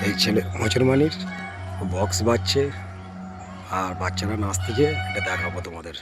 এই ছেলে মুসলমানের বক্স বাজছে আর বাচ্চারা নাচতেছে, এটা দেখাবো তোমাদের।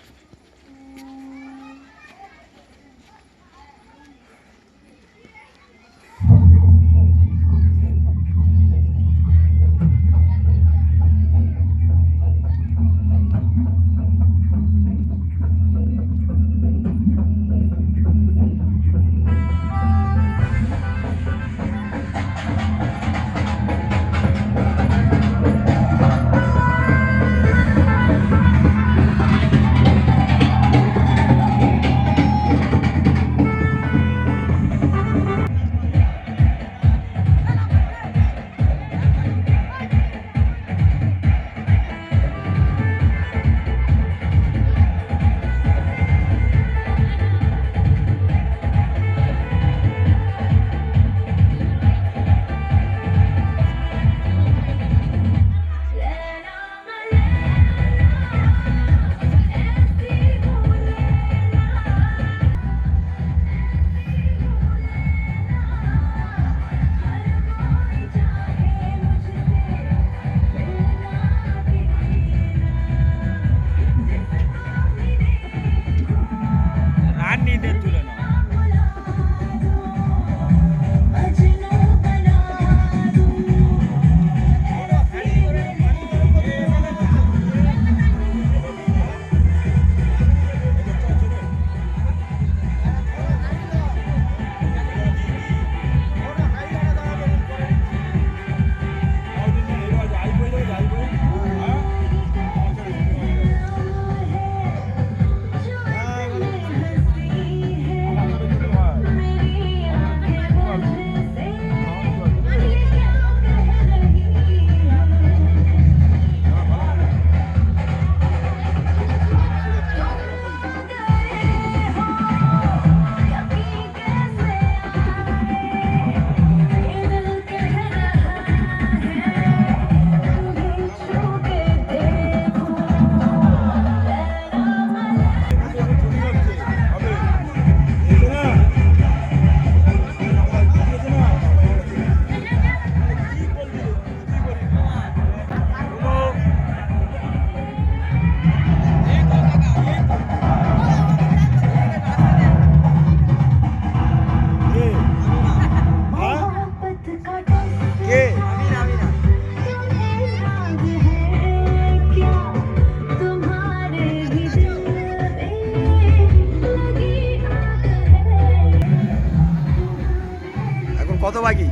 কত বাকি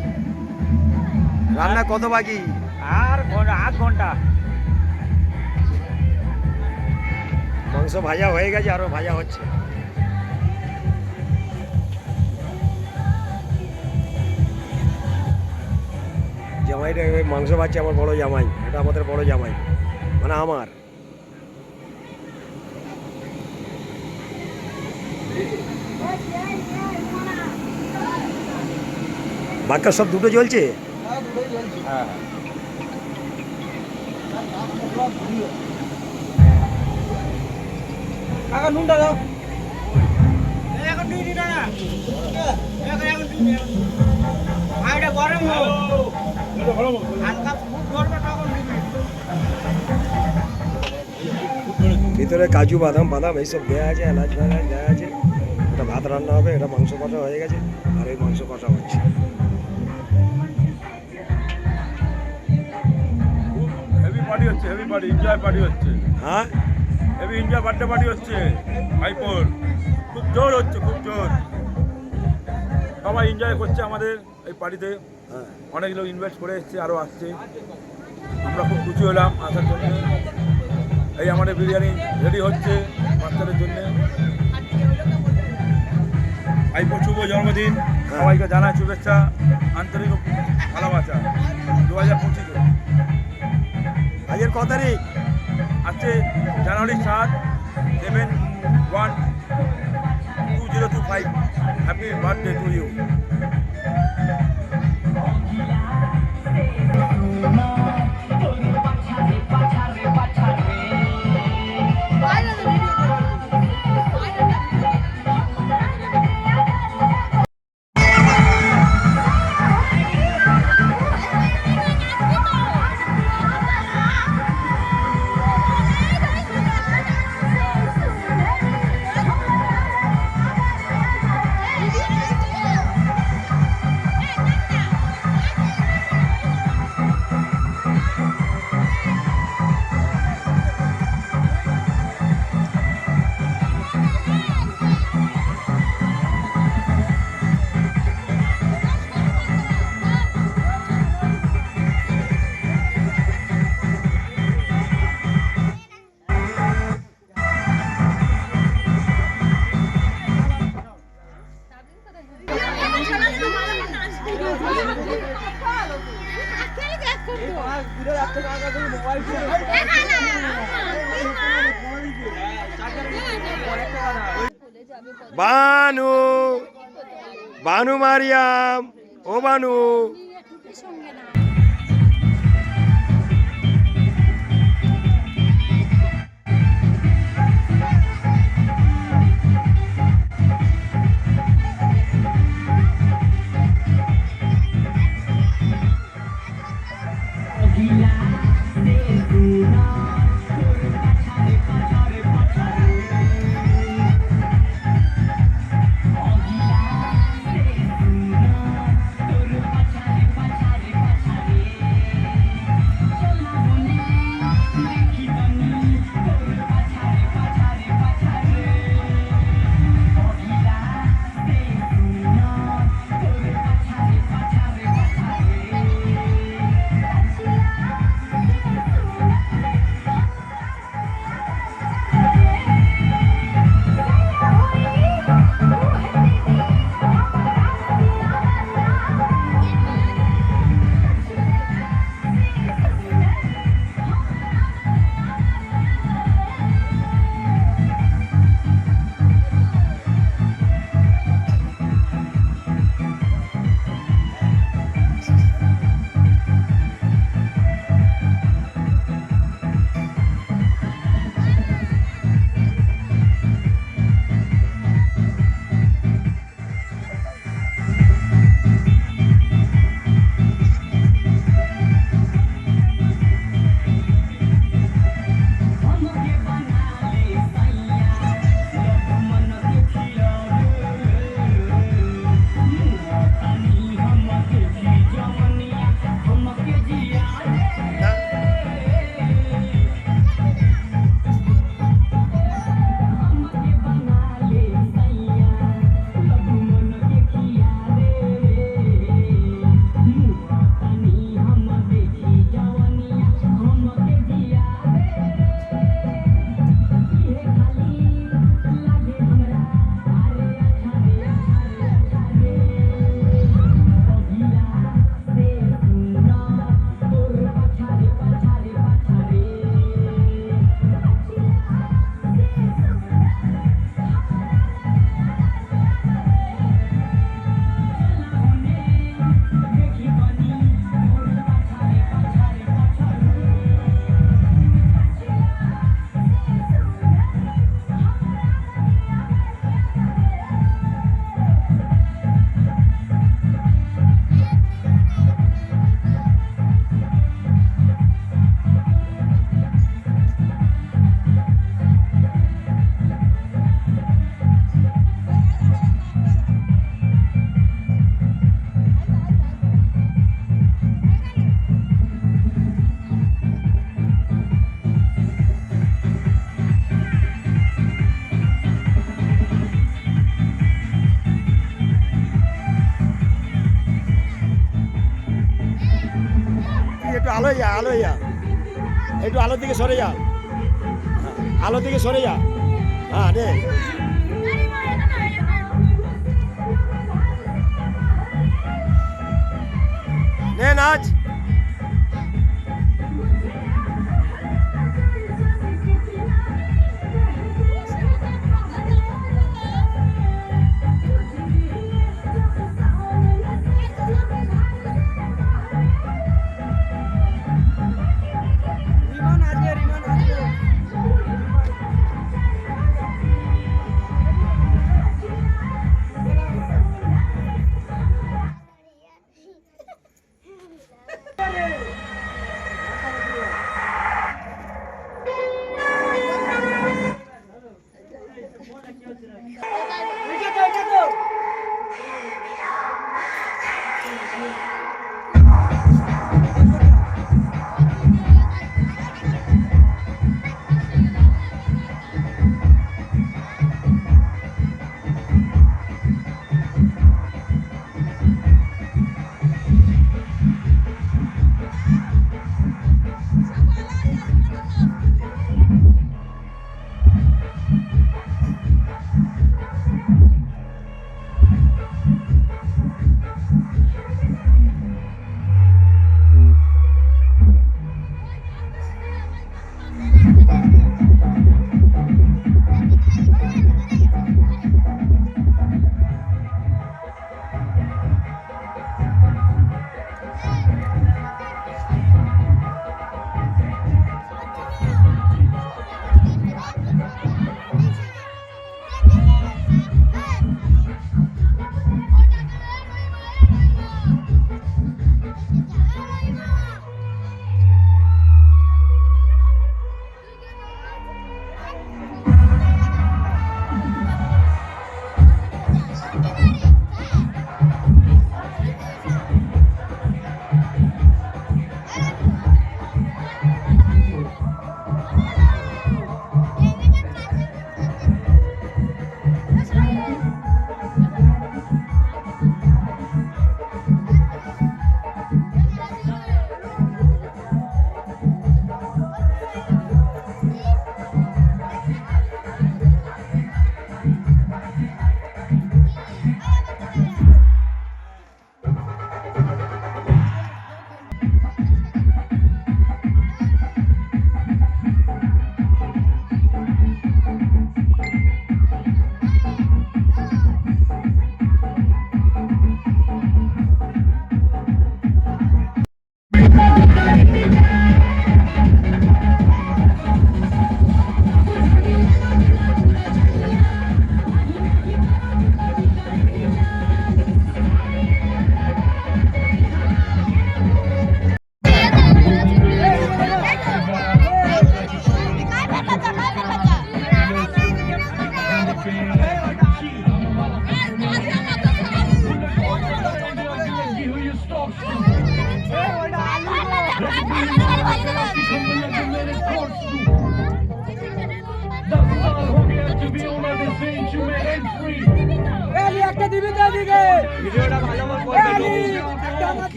রান্না, কত বাকি? আর 8 ঘন্টা। মাংস ভাজা হয়ে গেছে, আরো ভাজা হচ্ছে। জামাইটা মাংস ভাজছে আমার বড় জামাই, এটা আমাদের বড় জামাই, মানে আমার। বাক্কা সব দুটো জ্বলছে। হ্যাঁ, নুনটা দাও। ভিতরে কাজু বাদাম বাদাম এইসব দেওয়া আছে, এলাচ ফেলাচ দেওয়া আছে। এটা ভাত রান্না হবে, এটা মাংস কষা হয়ে গেছে, আর এই মাংস কষা হচ্ছে। হেভি পার্টি হচ্ছে, হেভি পার্টি, এনজয় পার্টি হচ্ছে। হ্যাঁ, হেভি এনজয় বার্থডে পার্টি হচ্ছে ভাইপোর। খুব জোর হচ্ছে, খুব জোর। সবাই এনজয় করছে আমাদের এই পার্টিতে। হ্যাঁ, অনেক লোক ইনভেস্ট করে এসছে, আরও আসছে। আমরা খুব খুশি হলাম আসার জন্য। এই আমাদের বিরিয়ানি রেডি হচ্ছে বাচ্চাদের জন্যে। ভাইপোর শুভ জন্মদিন, সবাইকে জানাই শুভেচ্ছা, আন্তরিক ভালোবাসা। 2025 আজকের কত তারিখ? আজকে January 7, 7/1/2025। Happy birthday to you. Banu, Banu Mariam, ও বানু। একটু আলো যা, আলো যা, একটু আলোর দিকে সরে যা, আলোর দিকে সরে যা। হ্যাঁ রে, নে নাচ।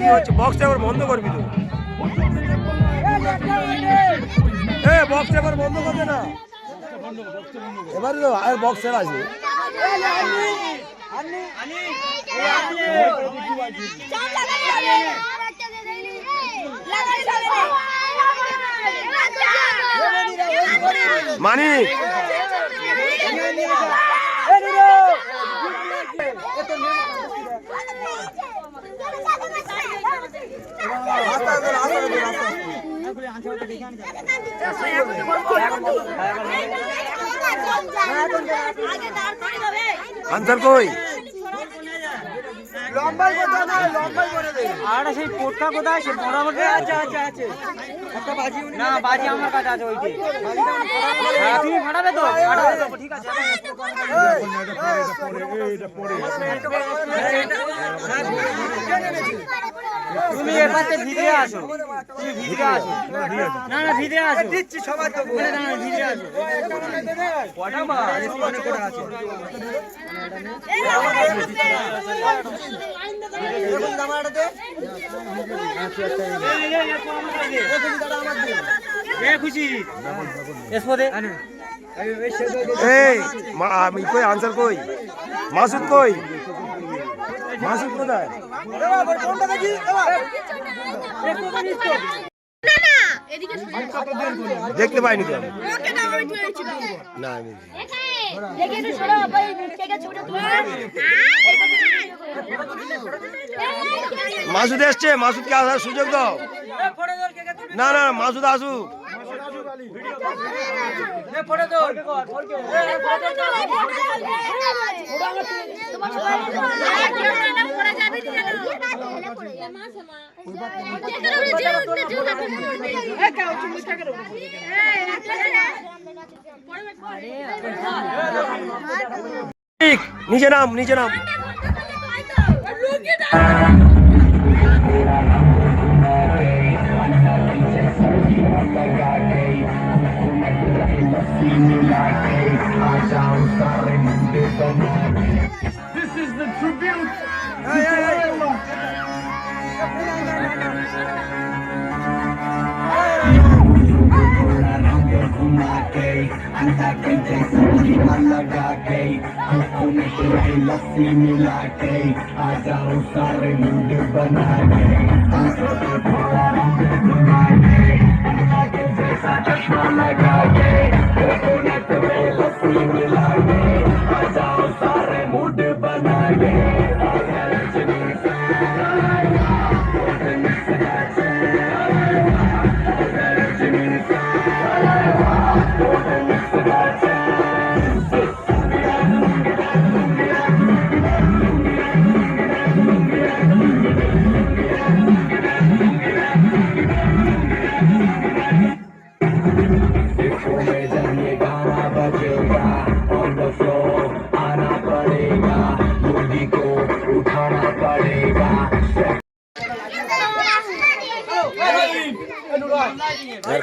কি হচ্ছে? বক্সটা এবার বন্ধ করবি তো। বক্সটা এবার বন্ধ করবে না। এবারে তো আর বক্সের আছে। মানি আনসার কই? লম্বাই কথা না, লম্বাই করে দে। আর সেই পোটকা কোথায়? সে মোটামুটি আছে আছে আছে। একটা বাজি না, বাজি আমার কাছে আছে ওইটি। তুমি ফাটাবে তো? ফাটাবে তো, ঠিক আছে। তুমি এবারে ভিডিও আসো, তুমি ভিডিও আসো। না না ভিডিও আসো, দিচ্ছি সবাই তো বলে। না না ভিডিও আসো। কটা মাছ অনেক করে আছে। এখন দামাটা দে। এ খুশি এসো দে। এই আমি কই? আনসার কই? মাসুদ কই? মাসুদ কোথায়? দেখতে পাইনি তো না। আমি মাসুদ এসছে, মাসুদকে আসার সুযোগ দাও। না না মাসুদ আসুক। নিচে নাম, নিচে নাম। This is the tribute. लस्सी मिला के आ जाओ सारे मुंडे बना के जैसा चश्मा लगा के लस्सी मिला के आ जाओ सारे मुंडे बना के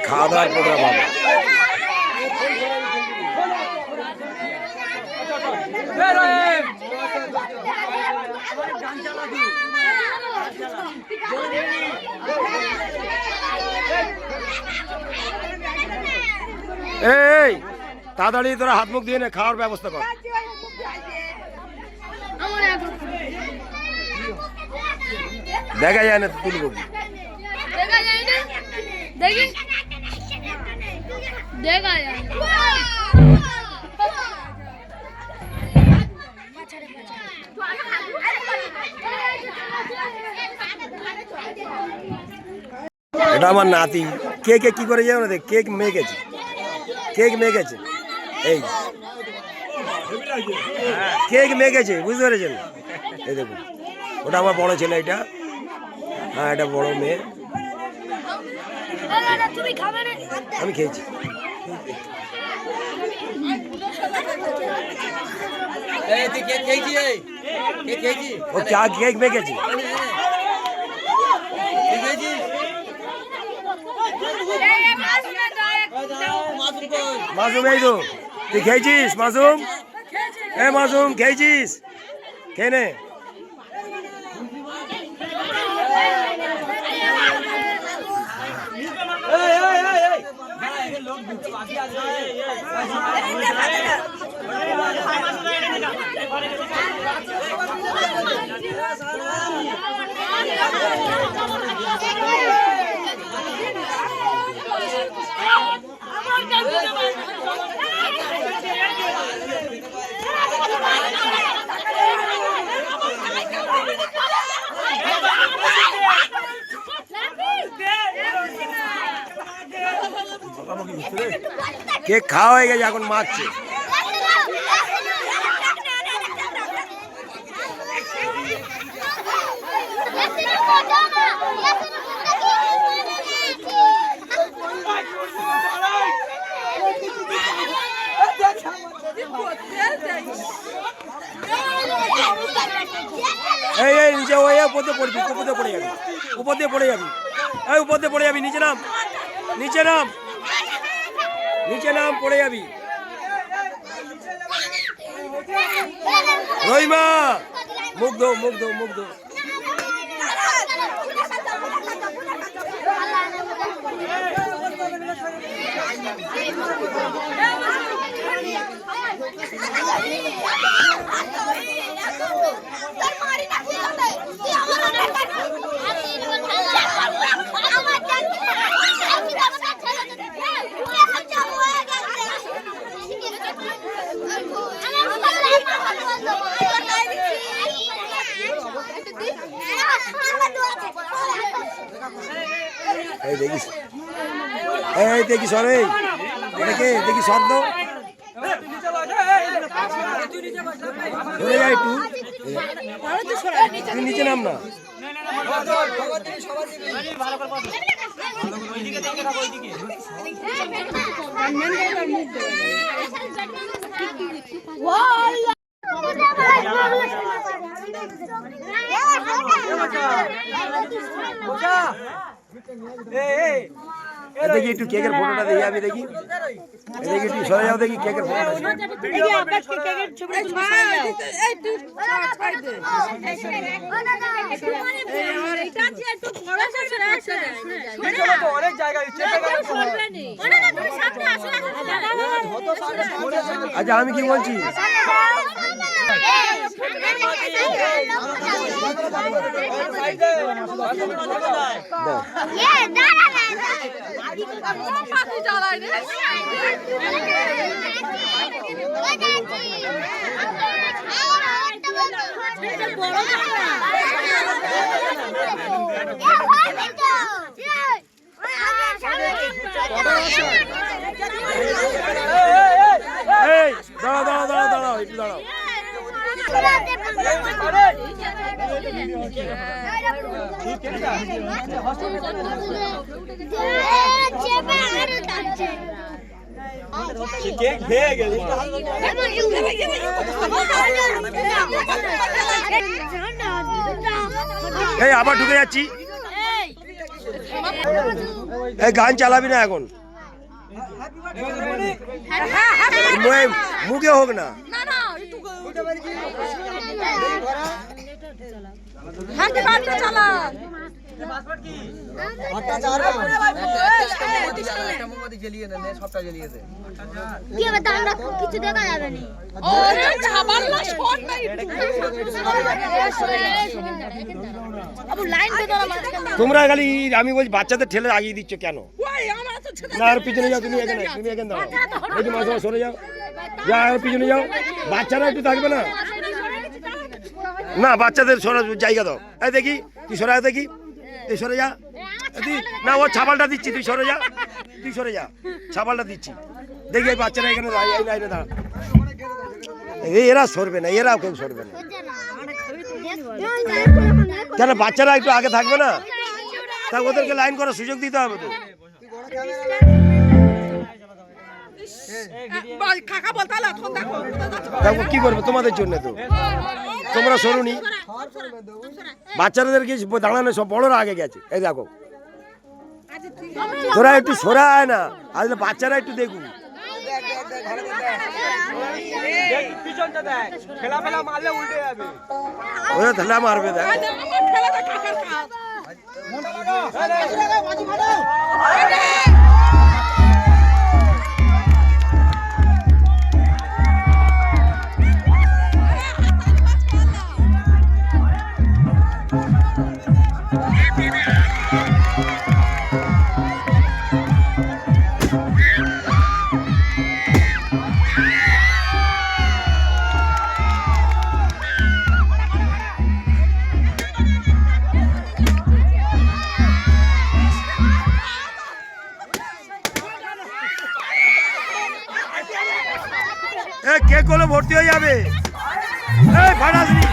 খাওয়া দাওয়ার প্রোগ্রাম হবে। এই তাড়াতাড়ি তোরা হাত মুখ দিয়ে নে, খাওয়ার ব্যবস্থা কর। দেখা যায় না ফুলকপি, দেখা যায় না, দেখি দেখা যায় না। এটা আমার নাতি। কে কে কি করে যাবে না দেখ, কেক মেখেছে, কেক মেখেছে, এই কেক মেখেছে, বুঝতে পেরেছেন? এই দেখুন, ওটা আমার বড় ছেলে, এটা হ্যাঁ এটা বড় মেয়ে। আমি খেয়েছি। ও চা কেক মেখেছে। মাসুম এই তো, তুই খেয়েছিস মাসুম? এ মাসুম খেয়েছিস? খেয়ে নে। কেক খাওয়া হয়ে গেছে, এখন মারছে। এই এই নিচে ওই উপর দিয়ে পড়বি, উপর দিয়ে পড়ে যাবি, উপর দিয়ে পড়ে যাবি, এই উপর দিয়ে পড়ে যাবি, নিচে নাম, নিচে নাম, নিচে নাম, পড়ে যাবি। রহিমা মুখ দো, মুখ দো, মুখ দো। এই দেখিস, এই দেখি সর, এই দেখে দেখি সর দাও, ধরে যা একটু, তুই নিচে নাম না। দেখি একটু কেকের ফটোটা দেখি, আমি দেখি, দেখি একটু সরে যাও, দেখি কেকের ফটোটা। আচ্ছা আমি কি বলছি, এই দাঁড়াও দাঁড়াও দাঁড়াও দাঁড়াও, একটু দাঁড়াও। এই আবার ঢুকে যাচ্ছি, এই গান চালাবি না এখন, মুখে হোক না। কিছু দেখা যাবে না, তোমরা খালি আমি বলছি বাচ্চাদের ঠেলে আগিয়ে দিচ্ছ কেন? না আর পিছনে যাও, তুমি এখানে, তুমি এখানে দাঁড়াও, এই যে মাঝে সরে যাও, যা আর পিছনে যাও, বাচ্চারা একটু থাকবে না, না বাচ্চাদের সরা জায়গা দাও। এই দেখি তুই সরে যা, দেখি তুই সরে যা, না ও ছাপালটা দিচ্ছি, তুই সরে যা, তুই সরে যা, ছাপালটা দিচ্ছি, দেখি এই বাচ্চারা এখানে এই লাইনে দাঁড়া, এরা সরবে না, এরাও কেউ সরবে না, কেন বাচ্চারা একটু আগে থাকবে না, তা ওদেরকে লাইন করার সুযোগ দিতে হবে তো। কি করবো তোমাদের জন্য, তো তোমরা সরুনি, বাচ্চাদেরকে দাঁড়ানো সব বড়রা আগে গেছে। এই দেখো তোরা একটু সরা আয় না, আসলে বাচ্চারা একটু দেখুন। ওরা ঠেলা মারবে, দেখ কে করলে ভর্তি হয়ে যাবে এই ফাটাসনি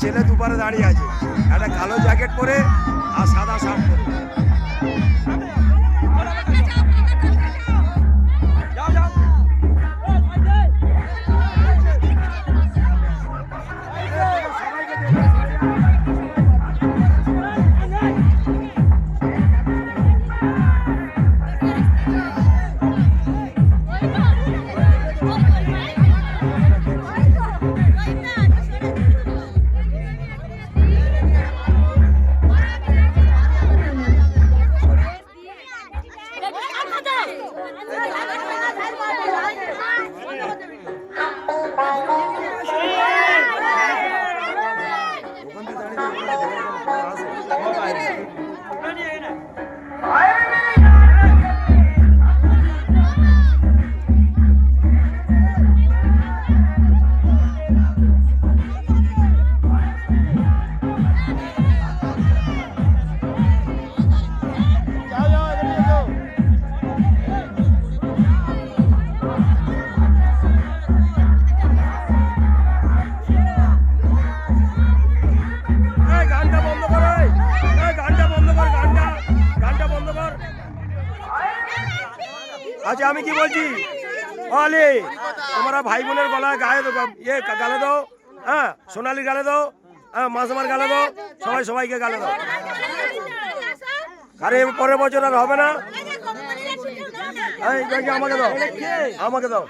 ছেলে দুপারে দাঁড়িয়ে আছে, একটা কালো জ্যাকেট পরে আর সাদা শার্ট পরে। আচ্ছা আমি কি বলছি, অলি তোমরা ভাই বোনের গলায় গায়ে গালে দাও, হ্যাঁ সোনালি গালে দাও, হ্যাঁ মাসমার গালে দাও, সবাই সবাইকে গালে দাও। আরে পরের বছর আর হবে না। আমাকে দাও, আমাকে দাও,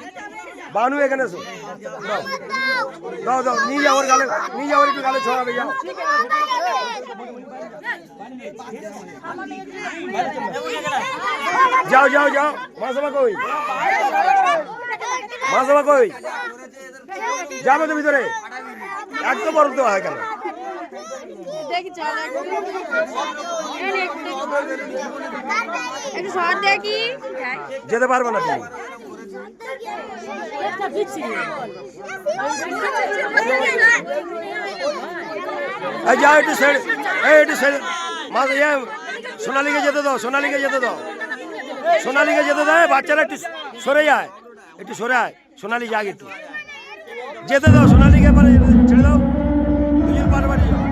বানু এখানে এসো, দাও দাও, নিয়ে যাও ওর গালে, নিয়ে যাও একটু গালে ছড়াবে, যাও। যাও যাও যাও, মাসমা কই, মাসমা কই, যাবে তো ভিতরে, একদম বরফ দেওয়া হয় কেন? যেতে পারবো না তুমি, যাও একটু সেট, একটু সেট, সোনালিকে যেতে দাও, সোনালিকে যেতে দাও, সোনালিকে যেতে দেয়, বাচ্চারা একটু সরে যায়, একটু সরে আয়, সোনালি যাক একটু, যেতে দাও সোনালিকে, এবারে ছেড়ে দাও, দুজন পার বাড়ি যাও।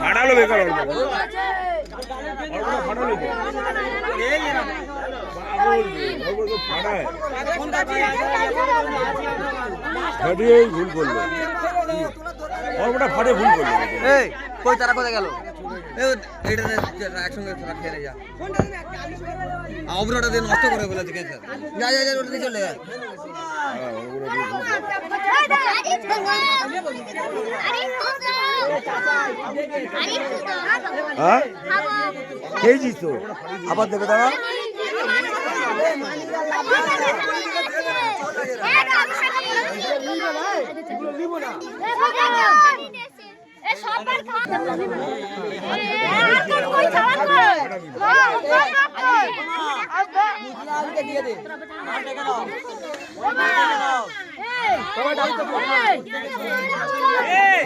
ফাটালো বেকার ভুল করলো অল্পটা ফাটে ভুল করলো। এই কই তারা কোথায় গেল? এইটা একসঙ্গে খেলে যা অবরোটা দিয়ে নষ্ট করে বলেছে কে স্যার? যা যা যা ওটা দিয়ে চলে যায়। হ্যাঁ খেয়েছিস তো আবার দেখে দাঁড়া।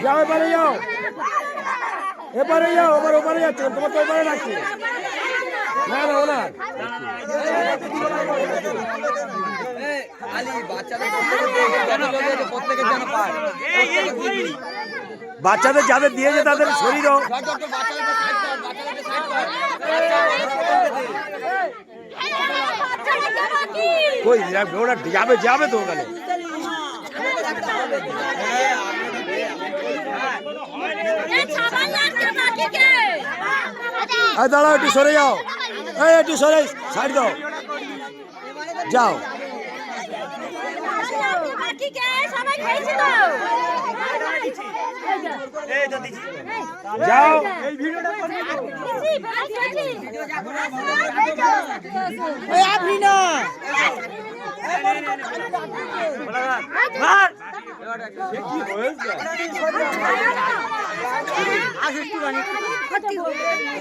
যাও এবারে যাও, এবারে যাও, এবার ওপারে যাচ্ছে, তোমার তো ওপারে রাখছে না না ওনার। বাচ্চাদের যাদের দিয়েছে তাদের শরীরও কই ওরা যাবে যাবে তো ওখানে। দাঁড়াও একটু সরে যাও, একটু সরে সাইড দাও, যাও যাও।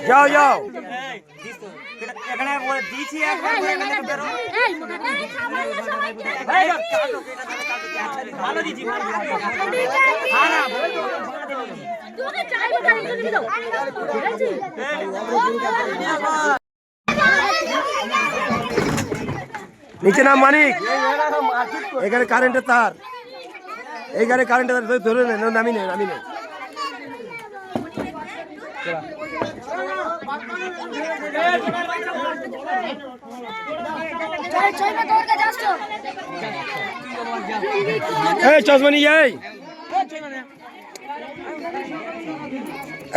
যাও যাও নিচে নাম মানিক, এখানে কারেন্টের তার, এইখানে কারেন্টের তার ধরে নেন, নামি নেই নামি নেই। চশমা নিয়ে যাই,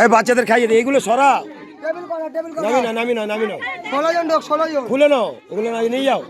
এই বাচ্চাদের খাইয়ে দে, এইগুলো সরা, নামি না নামি না নামি না, 16 জন লোক 16 জন খুলে নাও, ওগুলো নিয়ে যাও।